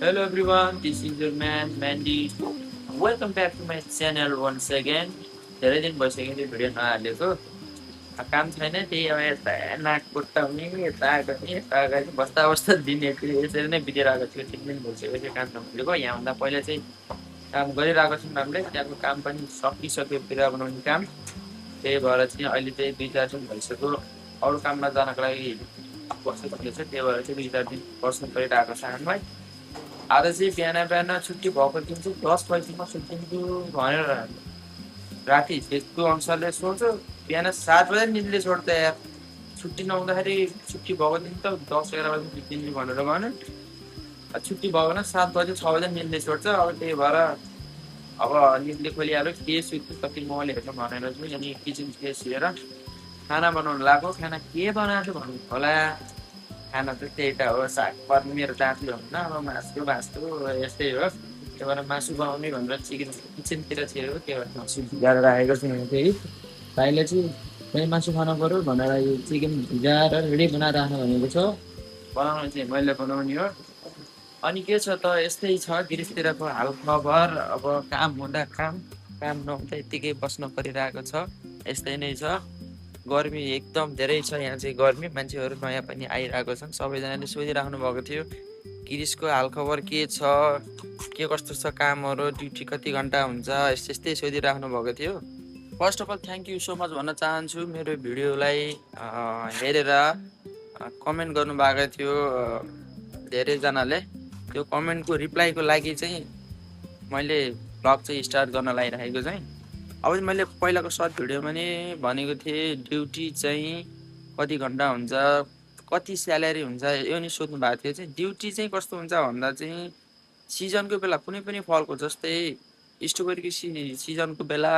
Hello everyone, this is your man Mandy. Welcome back to my channel once again. धेरै दिन भइसक्यो त्यो video नहालेको काम छैन त्यही अब यता नाक कुट्टाउने यता गर्ने यता गर्ने बस्दा बस्दा दिन यसरी नै बितिरहेको थियो 3 दिन भइसक्यो त्यो काम नभएको यहाँभन्दा पहिला चाहिँ काम गरिरहेको छौँ हामीले त्यहाँको काम पनि सकिसक्यो बिरुवा बनाउने काम त्यही भएर चाहिँ अहिले चाहिँ 2-4 दिन भइसक्यो अरू काममा जानको लागि बसेको छ त्यही भएर चाहिँ 2-4 दिन बस्नु परिरहेको छ हामीलाई आज चाहिँ बिहान बिहान छुट्टी भएको दिन चाहिँ 10 बजीसम्म सुत्दिन्छु भनेर राति त्यस्तो अनुसारले सोच्छु बिहान 7 बजे निद्राले छोड्छ यार छुट्टी नहुँदाखेरि छुट्टी भएको दिन त 10-11 बजी सुत्दिन्छु भनेर भने छुट्टी भएको न 7 बजे 6 बजे निद्राले छोड्छ अब त्यही भएर अब निद्राले खोलिहाल्यो के सुत्छु कति मोबाइल हेर्नु भनेर चाहिँ अनि किचन केस लिएर खाना बनाउनु लाग्यो खाना के बनाएको भन्नु होला खाना त त्यही त हो साग मेरो जातले हुन्न अब मासु यस्तै हो त्यही भएर मासु बनाउने भनेर चिकन किचनतिर छिरेको त्यही भएर मासु भिजाएर राखेको छु फेरि भाइले चाहिँ मैले मासु खानु पऱ्यो भनेर यो चिकन भिजाएर रेडी बनाएर राख्नु भनेको छ बनाउनु चाहिँ मैले बनाउने हो अनि के छ त यस्तै छ गिरिसतिरको हालखबर अब काम हुँदा काम नहुँदा यत्तिकै बस्न परिरहेको छ यस्तै नै छ गर्मी एकदम धेरै छ यहाँ चाहिँ गर्मी मान्छेहरू नयाँ पनि आइरहेको छन् सबैजनाले सोधिराख्नु भएको थियो गिरिसको हालखबर के छ के कस्तो छ कामहरू ड्युटी कति घन्टा हुन्छ यस्तै सोधिराख्नु भएको थियो first of all thank you so much भन्न चाहन्छु मेरो भिडियोलाई हेरेर कमेन्ट गर्नुभएको थियो धेरैजनाले त्यो कमेन्टको रिप्लाईको लागि चाहिँ मैले ब्लग चाहिँ स्टार्ट गर्न लागिरहेको चाहिँ अब मैले पहिलाको सर्ट भिडियोमा नि भनेको थिएँ ड्युटी चाहिँ कति घन्टा हुन्छ कति स्यालेरी हुन्छ यो नि सोध्नु भएको थियो चाहिँ ड्युटी चाहिँ कस्तो हुन्छ भन्दा चाहिँ सिजनको बेला कुनै पनि फलको जस्तै स्ट्रबेरीको सिजनको बेला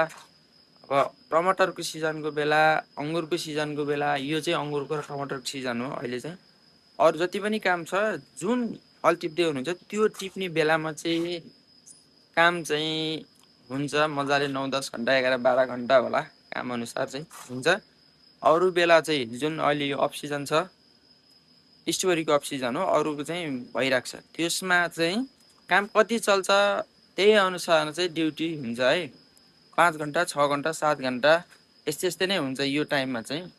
अब टमाटरको सिजनको बेला अङ्गुरको सिजनको बेला यो चाहिँ अङ्गुरको र टमाटरको सिजन हो अहिले चाहिँ अरू जति पनि काम छ जुन फल टिप्दै हुनुहुन्छ त्यो टिप्ने बेलामा चाहिँ काम चाहिँ हुन्छ मजाले 9-10 घन्टा 11-12 घन्टा होला काम अनुसार चाहिँ हुन्छ अरू बेला चाहिँ जुन अहिले यो अफ सिजन छ स्ट्रबेरीको अफ सिजन हो अरूको चाहिँ भइरहेको छ त्यसमा चाहिँ काम कति चल्छ त्यही अनुसार चाहिँ ड्युटी हुन्छ है 5 घन्टा 6 घन्टा 7 घन्टा यस्तै नै हुन्छ यो टाइममा चाहिँ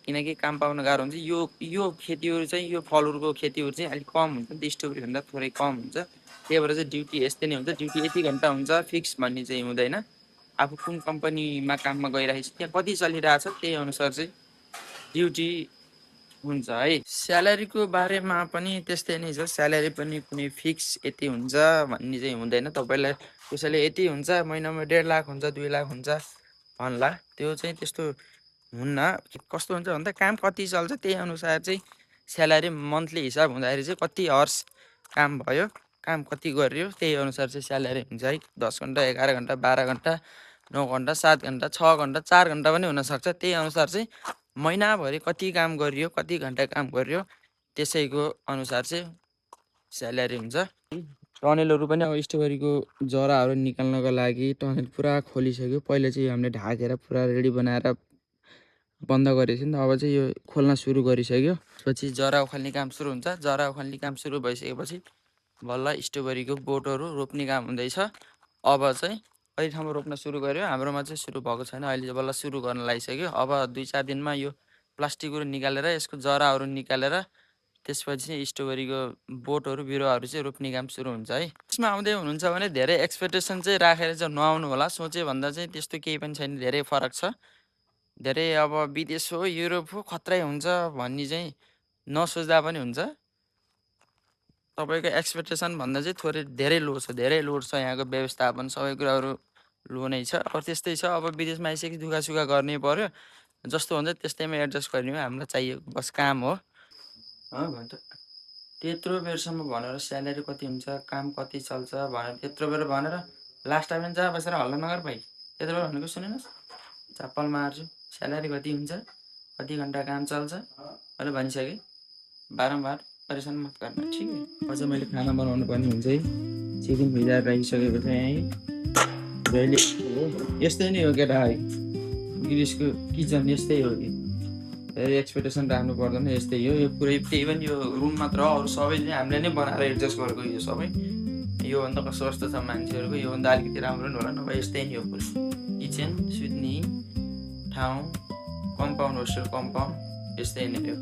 किनकि काम पाउन गाह्रो हुन्छ यो खेतीहरू चाहिँ यो फलहरूको खेतीहरू चाहिँ अलिक कम हुन्छ नि स्ट्रबेरीभन्दा थोरै कम हुन्छ त्यही भएर चाहिँ ड्युटी यस्तै नै हुन्छ ड्युटी यति घन्टा हुन्छ फिक्स भन्ने चाहिँ हुँदैन आफू कुन कम्पनीमा काममा गइरहेको छ त्यहाँ कति चलिरहेछ त्यही अनुसार चाहिँ ड्युटी हुन्छ है स्यालेरीको बारेमा पनि त्यस्तै नै छ स्यालेरी पनि कुनै फिक्स यति हुन्छ भन्ने चाहिँ हुँदैन तपाईँलाई कसैले यति हुन्छ महिनामा 1.5 लाख हुन्छ 2 लाख हुन्छ भन्ला त्यो चाहिँ त्यस्तो हुन्न कस्तो हुन्छ भन्दा काम कति चल्छ त्यही अनुसार चाहिँ स्यालेरी मन्थली हिसाब हुँदाखेरि चाहिँ कति आवर्स काम भयो काम कति गरियो त्यही अनुसार चाहिँ स्यालेरी हुन्छ है 10 घन्टा 11 घन्टा 12 घन्टा 9 घन्टा 7 घन्टा 6 घन्टा 4 घन्टा पनि हुनसक्छ त्यही अनुसार चाहिँ महिनाभरि कति काम गरियो कति घन्टा काम गरियो त्यसैको अनुसार चाहिँ स्यालेरी हुन्छ टनेलहरू पनि अब स्ट्रबेरीको जराहरू निकाल्नको लागि टनेल पुरा खोलिसक्यो पहिले चाहिँ हामीले ढाकेर पुरा रेडी बनाएर बन्द गरेको थियो नि त अब चाहिँ यो खोल्न सुरु गरिसक्यो पछि जरा उखाल्ने काम सुरु हुन्छ जरा उखाल्ने काम सुरु भइसकेपछि बल्ल स्ट्रबेरीको बोटहरू रोप्ने काम हुँदैछ अब चाहिँ कति ठाउँमा रोप्न सुरु गर्यो हाम्रोमा चाहिँ सुरु भएको छैन अहिले चाहिँ बल्ल सुरु गर्न लागिसक्यो अब 2-4 दिनमा यो प्लास्टिकहरू निकालेर यसको जराहरू निकालेर त्यसपछि चाहिँ स्ट्रबेरीको बोटहरू बिरुवाहरू चाहिँ रोप्ने काम सुरु हुन्छ है त्यसमा आउँदै हुनुहुन्छ भने धेरै एक्सपेक्टेसन चाहिँ राखेर चाहिँ नआउनु होला सोचे भन्दा चाहिँ त्यस्तो केही पनि छैन धेरै फरक छ धेरै अब विदेश हो युरोप हो खत्रै हुन्छ भन्ने चाहिँ नसोच्दा पनि हुन्छ तपाईँको एक्सपेक्टेसन भन्दा चाहिँ थोरै धेरै लोड छ यहाँको व्यवस्थापन सबै कुराहरू लो नै छ अब त्यस्तै छ अब विदेशमा आइसकेपछि दुःखसुख गर्नै पर्यो जस्तो हुन्छ त्यस्तैमा एडजस्ट गर्ने हो हामीलाई चाहिएको बस काम हो भन्छ त्यत्रो बेरसम्म भनेर स्यालेरी कति हुन्छ काम कति चल्छ भनेर त्यत्रो बेर भनेर लास्ट टाइम जहाँ बसेर हल्ला नगर भाइ त्यत्रो बेर भनेको सुनेनस् चप्पल मार्छु स्यालेरी कति हुन्छ कति घन्टा काम चल्छ मैले भनिसकेँ बारम्बार परेसान मत गर्न ठिक अझ मैले खाना बनाउनु पर्ने हुन्छ है चिकन भिजाएर राखिसकेको थिएँ है जहिले यस्तै नै हो केटा है गिरिसको किचन यस्तै हो कि धेरै एक्सपेक्टेसन राख्नु पर्दैन। यस्तै हो, यो पुरै इभन यो रुम मात्र हो, अरू सबै चाहिँ हामीले नै बनाएर एडजस्ट गरेको यो सबै। योभन्दा कस्तो कस्तो छ मान्छेहरूको, योभन्दा अलिकति राम्रो नि होला, नभए यस्तै नि हो पुरै। किचन, सुत्ने ठाउँ, कम्पाउन्ड, होस्टेल कम्पाउन्ड यस्तै नै हो।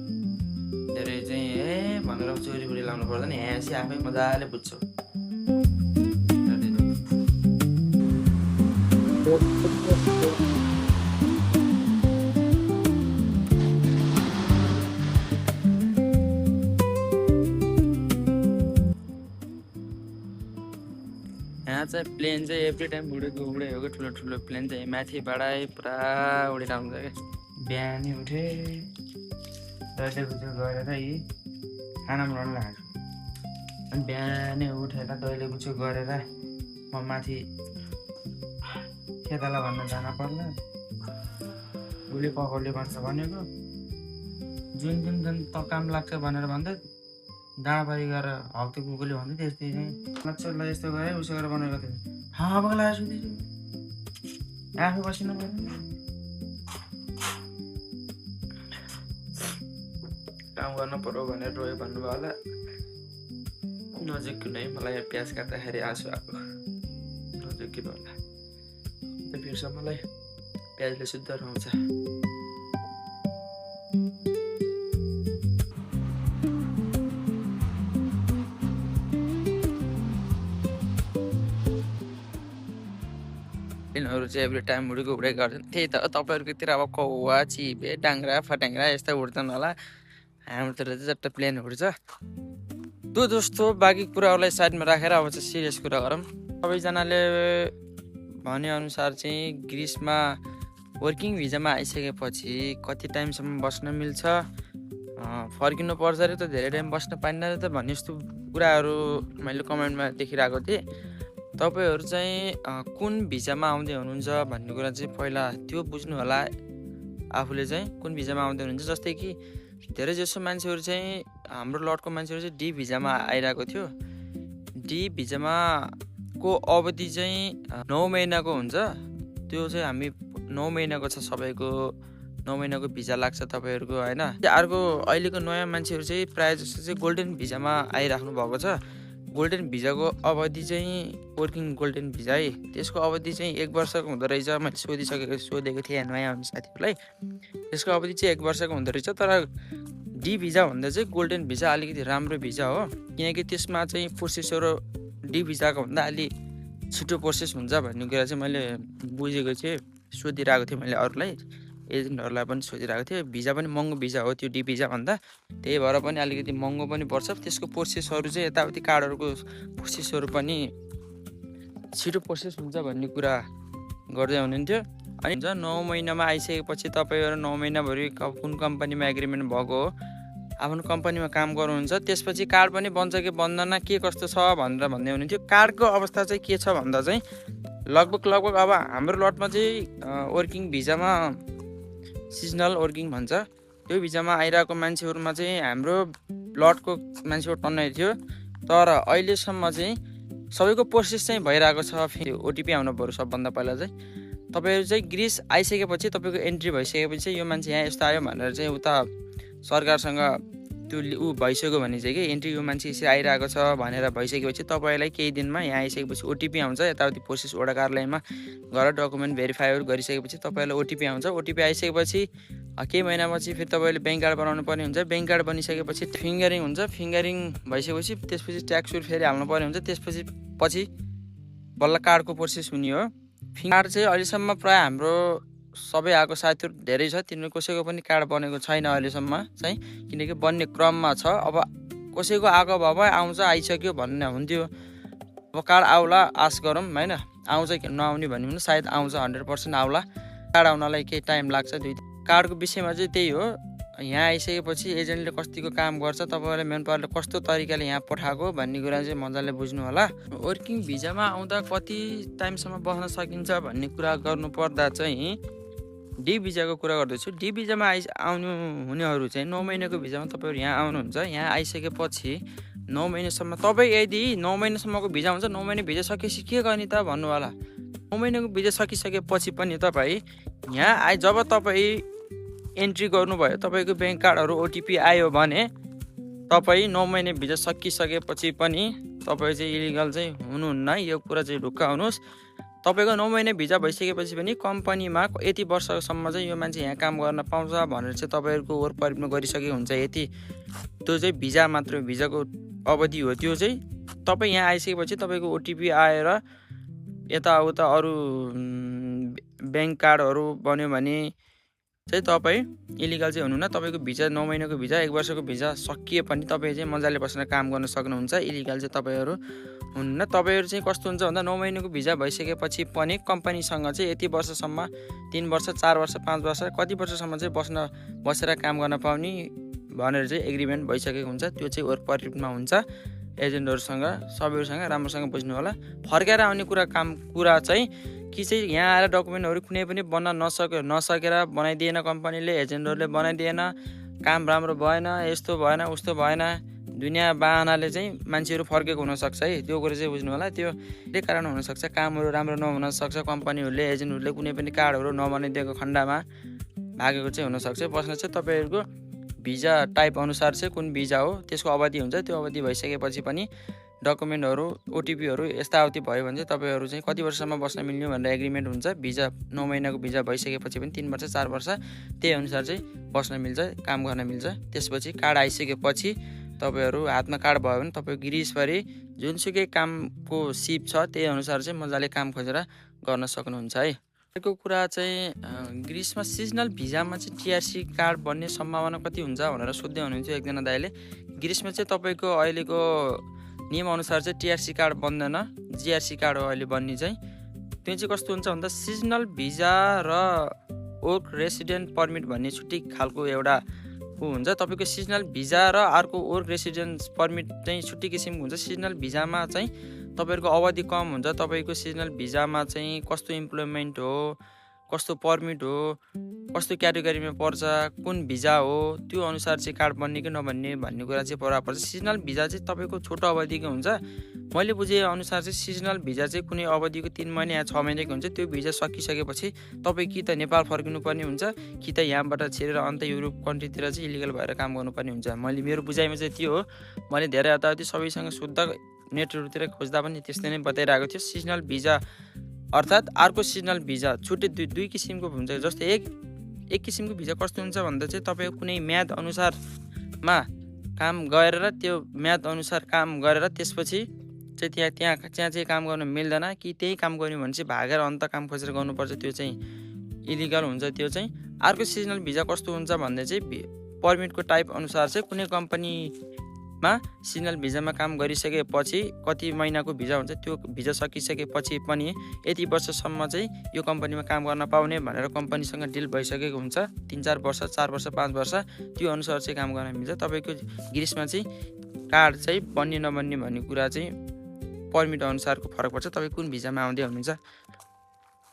धेरै चाहिँ भनेर चोरी लाउनु पर्दैन, यहाँ चाहिँ आफै मजाले बुझ्छौ। यहाँ चाहिँ प्लेन चाहिँ एभ्री टाइम उडेको ठुलो प्लेन चाहिँ माथिबाट पुरा उडेर आउँछ क्या। बिहानै उठे दैले गुचो गरेर यी खाना बनाउनु लाग्छु। अनि बिहानै उठेर दैले गुचो गरेर म माथि खेताला भन्न जान पर्ला। उसले पकाउले भन्छ भनेको जुन त काम लाग्छ भनेर भन्दा डाँडापारी गएर हप्ते कुकुरले भन्दै त्यस्तै चाहिँ नक्सललाई यस्तो गरे उसो गरेर बनाएको थियो। हावा लगाएर सुत्दैछु, आफै बसिनु पर्यो। काम गर्न पर्यो भनेर रोयो भन्नुभयो होला। नजिक नै मलाई प्याज काट्दाखेरि आँसु आएको, नजिक किन होला फेरि मलाई प्याजले शुद्ध रहन्छ। प्लेनहरू चाहिँ एभ्री टाइम उडेको गर्छन्। त्यही त तपाईँहरूकोतिर अब कौवा, चिबे, डाङ्ग्रा फट्याङ्ग्रा यस्ता उड्छन् होला। हाम्रोतिर चाहिँ जट्टा प्लेन उड्छ। त्यो जस्तो बाँकी कुराहरूलाई साइडमा राखेर अब चाहिँ सिरियस कुरा गरौँ। सबैजनाले भनेअनुसार चाहिँ ग्रिसमा वर्किङ भिजामा आइसकेपछि कति टाइमसम्म बस्न मिल्छ, फर्किनु पर्छ अरे त धेरै टाइम बस्न पाइन्न अरे त भन्ने यस्तो कुराहरू मैले कमेन्टमा देखिरहेको थिएँ। तपाईँहरू चाहिँ कुन भिजामा आउँदै हुनुहुन्छ भन्ने कुरा चाहिँ पहिला त्यो बुझ्नु होला आफूले चाहिँ कुन भिजामा आउँदै हुनुहुन्छ। जस्तै कि धेरै जसो मान्छेहरू चाहिँ हाम्रो लटको मान्छेहरू चाहिँ डी भिजामा आइरहेको थियो। डी भिजामा को अवधि चाहिँ 9 महिनाको हुन्छ। त्यो चाहिँ हामी 9 महिनाको छ, सबैको 9 महिनाको भिजा लाग्छ तपाईँहरूको होइन। अर्को अहिलेको नयाँ मान्छेहरू चाहिँ प्रायः जस्तो चाहिँ गोल्डन भिजामा आइराख्नु भएको छ। गोल्डन भिजाको अवधि चाहिँ वर्किङ गोल्डन भिजा है, त्यसको अवधि चाहिँ 1 वर्षको हुँदो रहेछ। मैले सोधेको थिएँ नयाँ आउने साथीहरूलाई। त्यसको अवधि चाहिँ 1 वर्षको हुँदो रहेछ। तर डी भिजा भन्दा चाहिँ गोल्डन भिजा अलिकति राम्रो भिजा हो, किनकि त्यसमा चाहिँ प्रोसेसहरू डी भिजाको भन्दा अलि छिटो प्रोसेस हुन्छ भन्ने कुरा चाहिँ मैले बुझेको थिएँ। सोधिरहेको थिएँ मैले अरूलाई, एजेन्टहरूलाई पनि सोधिरहेको थिएँ। भिजा पनि महँगो भिजा हो त्यो डी भिजा भन्दा, त्यही भएर पनि अलिकति महँगो पनि पर्छ। त्यसको प्रोसेसहरू चाहिँ यताउति कार्डहरूको प्रोसेसहरू पनि छिटो प्रोसेस हुन्छ भन्ने कुरा गर्दै हुनुहुन्थ्यो। अनि 9 महिनामा आइसकेपछि तपाईँहरू 9 महिनाभरि कुन कम्पनीमा एग्रिमेन्ट भएको हो, आफ्नो कम्पनीमा काम गर्नुहुन्छ, त्यसपछि कार्ड पनि बन्छ कि बन्दैन, के कस्तो छ भनेर भन्दै हुनुहुन्थ्यो। कार्डको अवस्था चाहिँ के छ भन्दा चाहिँ लगभग अब हाम्रो लटमा चाहिँ वर्किङ भिजामा सिजनल वर्किङ भन्छ, त्यो भिजामा आइरहेको मान्छेहरूमा चाहिँ हाम्रो लटको मान्छेहरू टन्नै थियो। तर अहिलेसम्म चाहिँ सबैको प्रोसेस चाहिँ भइरहेको छ। फेरि ओटिपी आउनु पऱ्यो सबभन्दा पहिला चाहिँ। तपाईँहरू चाहिँ ग्रिस आइसकेपछि तपाईँको एन्ट्री भइसकेपछि चाहिँ यो मान्छे यहाँ यस्तो आयो भनेर चाहिँ उता सरकारसँग त्यो भइसक्यो भने चाहिँ कि एन्ट्री यो मान्छे यसरी आइरहेको छ भनेर भइसकेपछि तपाईँलाई केही दिनमा यहाँ आइसकेपछि ओटिपी आउँछ। यताउति प्रोसेस वडा कार्यालयमा गएर डकुमेन्ट भेरिफाईहरू गरिसकेपछि तपाईँलाई ओटिपी आउँछ। ओटिपी आइसकेपछि केही महिनापछि फेरि तपाईँले ब्याङ्क कार्ड बनाउनु पर्ने हुन्छ। ब्याङ्क कार्ड बनिसकेपछि फिङ्गरिङ हुन्छ। फिङ्गरिङ भइसकेपछि त्यसपछि ट्याक्सहरू फेरि हाल्नु पर्ने हुन्छ। त्यसपछि बल्ल कार्डको प्रोसेस हुने हो। कार्ड चाहिँ अहिलेसम्म प्रायः हाम्रो सबै आएको साथीहरू धेरै छ, तिनीहरू कसैको पनि कार्ड बनेको छैन अहिलेसम्म चाहिँ, किनकि बन्ने क्रममा छ। अब कसैको आएको भए आउँछ, आइसक्यो भन्ने हुन्थ्यो। अब कार्ड आउला आश गरौँ होइन, आउँछ कि नआउने भन्ने पनि सायद आउँछ, 100% आउला। कार्ड आउनलाई केही टाइम लाग्छ। कार्डको विषयमा चाहिँ त्यही हो, यहाँ आइसकेपछि एजेन्टले कतिको काम गर्छ, तपाईँलाई मेन पावरले कस्तो तरिकाले यहाँ पठाएको भन्ने कुरा चाहिँ मजाले बुझ्नु होला। वर्किङ भिजामा आउँदा कति टाइमसम्म बस्न सकिन्छ भन्ने कुरा गर्नुपर्दा चाहिँ डी भिजाको कुरा गर्दैछु। डी भिजामा आउनु हुनेहरू चाहिँ 9 महिनाको भिजामा तपाईँहरू यहाँ आउनुहुन्छ। यहाँ आइसकेपछि 9 महिनासम्म तपाईँ यदि 9 महिनासम्मको भिजा हुन्छ, 9 महिना भिजा सकेपछि के गर्ने त भन्नु होला। 9 महिनाको भिजा सकिसकेपछि पनि तपाईँ यहाँ जब तपाईँ एन्ट्री गर्नुभयो, तपाईँको ब्याङ्क कार्डहरू ओटिपी आयो भने तपाईँ 9 महिने भिजा सकिसकेपछि पनि तपाईँ चाहिँ इलिगल चाहिँ हुनुहुन्न। यो कुरा चाहिँ ढुक्क हुनुहोस्। तपाईँको 9 महिने भिजा भइसकेपछि पनि कम्पनीमा यति वर्षसम्म चाहिँ यो मान्छे यहाँ काम गर्न पाउँछ भनेर चाहिँ तपाईँहरूको वर्क परमिटमा गरिसकेको हुन्छ। यति त्यो चाहिँ भिजा मात्र, भिजाको अवधि हो। त्यो चाहिँ तपाईँ यहाँ आइसकेपछि तपाईँको ओटिपी आएर यताउता अरू ब्याङ्क कार्डहरू बन्यो भने चाहिँ तपाईँ इलिगल चाहिँ हुनुहुन्न। तपाईँको भिजा 9 महिनाको भिजा, 1 वर्षको भिजा सकिए पनि तपाईँ चाहिँ मजाले बसेर काम गर्न सक्नुहुन्छ। इलिगल चाहिँ तपाईँहरू हुनुहुन्न। तपाईँहरू चाहिँ कस्तो हुन्छ भन्दा 9 महिनाको भिजा भइसकेपछि पनि कम्पनीसँग चाहिँ यति वर्षसम्म 3 वर्ष 4 वर्ष 5 वर्ष कति वर्षसम्म चाहिँ बसेर काम गर्न पाउने भनेर चाहिँ एग्रिमेन्ट भइसकेको हुन्छ। त्यो चाहिँ वर्क परमिटमा हुन्छ। एजेन्टहरूसँग सबैहरूसँग राम्रोसँग बुझ्नु होला। फर्केर आउने कुरा चाहिँ कि चाहिँ यहाँ आएर डकुमेन्टहरू कुनै पनि बन्न नसकेर बनाइदिएन कम्पनीले, एजेन्टहरूले बनाइदिएन, काम राम्रो भएन, यस्तो भएन उस्तो भएन, दुनियाँ बाहनाले चाहिँ मान्छेहरू फर्केको हुनसक्छ है। त्यो कुरा चाहिँ बुझ्नु होला। त्यो त्यही कारण हुनसक्छ, कामहरू राम्रो नहुनसक्छ, कम्पनीहरूले एजेन्टहरूले कुनै पनि कार्डहरू नबनाइदिएको खण्डमा भागेको चाहिँ हुनसक्छ। बस्न चाहिँ तपाईँहरूको भिजा टाइप अनुसार चाहिँ कुन भिजा हो त्यसको अवधि हुन्छ। त्यो अवधि भइसकेपछि पनि डकुमेन्टहरू ओटिपीहरू यस्तावधि भयो भने चाहिँ तपाईँहरू चाहिँ कति वर्षसम्म बस्न मिल्ने भनेर एग्रिमेन्ट हुन्छ। भिजा 9 महिनाको भिजा भइसकेपछि पनि 3 वर्ष 4 वर्ष त्यही अनुसार चाहिँ बस्न मिल्छ, काम गर्न मिल्छ। त्यसपछि कार्ड आइसकेपछि तपाईँहरू हातमा कार्ड भयो भने तपाईँ गिरिसभरि जुनसुकै कामको सिप छ त्यही अनुसार चाहिँ मजाले काम खोजेर गर्न सक्नुहुन्छ है। अर्को कुरा चाहिँ ग्रिसमा सिजनल भिजामा चाहिँ टिआरसी कार्ड बन्ने सम्भावना कति हुन्छ भनेर सोध्दै हुनुहुन्थ्यो एकजना दाइले। ग्रिसमा चाहिँ तपाईँको अहिलेको नियमअनुसार चाहिँ टिआरसी कार्ड बन्दैन, जिआरसी कार्ड हो अहिले बन्ने चाहिँ। त्यो चाहिँ कस्तो हुन्छ भन्दा सिजनल भिजा र वर्क रेसिडेन्ट पर्मिट भन्ने छुट्टै खालको एउटा हुन्छ। तपाईँको सिजनल भिजा र अर्को वर्क रेसिडेन्स पर्मिट चाहिँ छुट्टै किसिमको हुन्छ। सिजनल भिजामा चाहिँ तपाईँहरूको अवधि कम हुन्छ। तपाईँको सिजनल भिजामा चाहिँ कस्तो इम्प्लोइमेन्ट हो, कस्तो पर्मिट हो, कस्तो क्याटेगोरीमा पर्छ, कुन भिजा हो, त्यो अनुसार चाहिँ कार्ड बन्ने कि नबन्ने भन्ने कुरा चाहिँ प्रभाव पर्छ। सिजनल भिजा चाहिँ तपाईँको छोटो अवधिको हुन्छ। मैले बुझे अनुसार चाहिँ सिजनल भिजा चाहिँ कुनै अवधिको 3 महिना या 6 महिनाको हुन्छ। त्यो भिजा सकिसकेपछि तपाईँ कि त नेपाल फर्किनुपर्ने हुन्छ कि त यहाँबाट छिरेर अन्त युरोप कन्ट्रीतिर चाहिँ इलिगल भएर काम गर्नुपर्ने हुन्छ। मेरो बुझाइमा चाहिँ त्यो हो। मैले धेरै यताउति सबैसँग सोद्धा नेटहरूतिर खोज्दा पनि त्यस्तै नै बताइरहेको थियो। सिजनल भिजा अर्थात् अर्को सिजनल भिजा छुट्टै दुई किसिमको हुन्छ। जस्तै एक किसिमको भिजा कस्तो हुन्छ भन्दा चाहिँ तपाईँ कुनै म्याद अनुसारमा काम गरेर त्यो म्याद अनुसार काम गरेर त्यसपछि चाहिँ त्यहाँ चाहिँ काम गर्न मिल्दैन कि त्यही काम गर्नु भने चाहिँ भागेर अन्त काम खोजेर गर्नुपर्छ, त्यो चाहिँ इलिगल हुन्छ। त्यो चाहिँ अर्को सिजनल भिजा कस्तो हुन्छ भन्दा चाहिँ पर्मिटको टाइप अनुसार चाहिँ कुनै कम्पनीमा सिजनल भिजामा काम गरिसकेपछि कति महिनाको भिजा हुन्छ, त्यो भिजा सकिसकेपछि पनि यति वर्षसम्म चाहिँ यो कम्पनीमा काम गर्न पाउने भनेर कम्पनीसँग डिल भइसकेको हुन्छ। 3-4 वर्ष 4 वर्ष 5 वर्ष त्यो अनुसार चाहिँ काम गर्न मिल्छ। तपाईँको ग्रिसमा चाहिँ कार्ड चाहिँ बन्ने नबन्ने भन्ने कुरा चाहिँ पर्मिट अनुसारको फरक पर्छ। तपाईँ कुन भिजामा आउँदै हुनुहुन्छ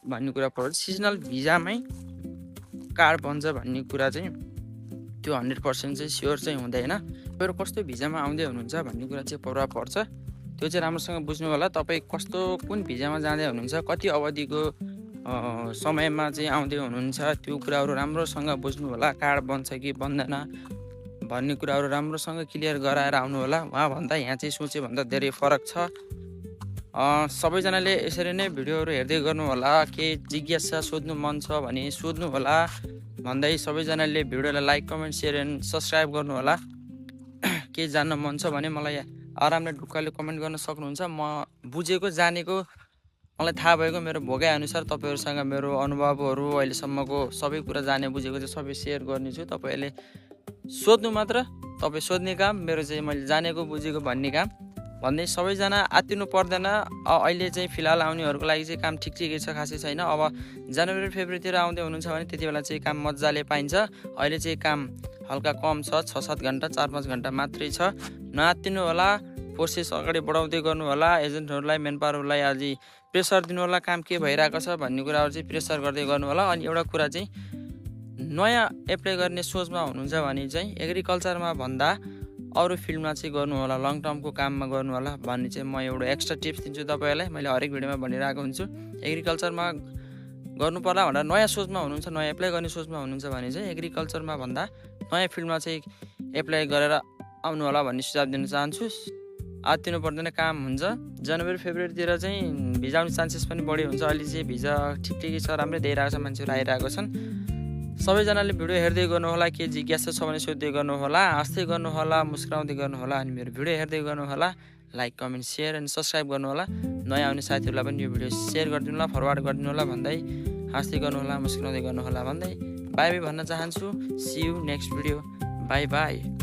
भन्ने कुरा पर्छ। सिजनल भिजामै कार्ड बन्छ भन्ने कुरा चाहिँ त्यो 100% चाहिँ स्योर चाहिँ हुँदैन। तपाईँहरू कस्तो भिजामा आउँदै हुनुहुन्छ भन्ने कुरा चाहिँ प्रभाव पर्छ। त्यो चाहिँ राम्रोसँग बुझ्नु होला। तपाईँ कुन भिजामा जाँदै हुनुहुन्छ, कति अवधिको समयमा चाहिँ आउँदै हुनुहुन्छ, त्यो कुराहरू राम्रोसँग बुझ्नु होला। कार्ड बन्छ कि बन्दैन भन्ने कुराहरू राम्रोसँग क्लियर गराएर आउनु होला। उहाँभन्दा यहाँ चाहिँ सोचे भन्दा धेरै फरक छ। सबैजनाले यसरी नै भिडियोहरू हेर्दै गर्नु होला। के जिज्ञासा सोध्नु मन छ भने सोध्नु होला भन्दै सबैजनाले भिडियोलाई like comment share and subscribe गर्नु होला। के जान्न मन छ भने मलाई आरामले ढुक्कले कमेन्ट गर्न सक्नुहुन्छ। म बुझेको जानेको मलाई थाहा भएको मेरो भोगाइ अनुसार तपाईँहरूसँग मेरो अनुभवहरू अहिलेसम्मको सबै कुरा जाने बुझेको चाहिँ सबै सेयर गर्नेछु। तपाईँहरूले सोध्नु मात्र, तपाईँ सोध्ने काम, मेरो चाहिँ मैले जानेको बुझेको भन्ने काम भन्दै सबैजना आत्तिनु पर्दैन। अहिले चाहिँ फिलहाल आउनेहरूको लागि चाहिँ काम ठिकै छ, खासै छैन। अब जनवरी फेब्रुअरीतिर आउँदै हुनुहुन्छ भने त्यति बेला चाहिँ काम मजाले पाइन्छ। अहिले चाहिँ काम हल्का कम छ, 6-7 घन्टा 4-5 घन्टा मात्रै छ। नआत्तिनु होला, प्रोसेस अगाडि बढाउँदै गर्नु होला। एजेन्टहरूलाई मेनपावरहरूलाई अझै प्रेसर दिनु होला, काम के भइरहेको छ भन्ने कुराहरू चाहिँ प्रेसर गर्दै गर्नु होला। अनि एउटा कुरा चाहिँ नयाँ एप्लाई गर्ने सोचमा हुनुहुन्छ भने चाहिँ एग्रिकल्चरमा भन्दा अरू फिल्डमा चाहिँ गर्नु होला, लङ टर्मको काममा गर्नु होला भन्ने चाहिँ म एउटा एक्स्ट्रा टिप्स दिन्छु तपाईँहरूलाई। मैले हरेक भिडियोमा भनिरहेको हुन्छु। एग्रिकल्चरमा गर्नु पर्ला भनेर नयाँ सोचमा हुनुहुन्छ, नयाँ एप्लाई गर्ने सोचमा हुनुहुन्छ भने चाहिँ एग्रिकल्चरमा भन्दा नयाँ फिल्डमा चाहिँ एप्लाई गरेर आउनु होला भन्ने सुझाव दिन चाहन्छु। आत्तिनु पर्दैन, काम हुन्छ। जनवरी फेब्रुअरीतिर चाहिँ भिजा आउने चान्सेस पनि बढी हुन्छ। अहिले चाहिँ भिजा ठिकै छ, राम्रै दिइरहेको छ, मान्छेहरू आइरहेको छन्। सबैजनाले भिडियो हेर्दै गर्नुहोला, के जिज्ञासा छ भने सोध्दै गर्नुहोला, हाँस्दै गर्नुहोला, मुस्कुराउँदै गर्नुहोला, अनि मेरो भिडियो हेर्दै गर्नुहोला। लाइक, कमेन्ट, सेयर अनि सब्सक्राइब गर्नुहोला। नयाँ आउने साथीहरूलाई पनि यो भिडियो सेयर गरिदिनु होला, फरवार्ड गरिदिनु होला भन्दै, हाँस्दै गर्नुहोला, मुस्कुराउँदै गर्नुहोला भन्दै बाई बाई भन्न चाहन्छु। See you next video. Bye by.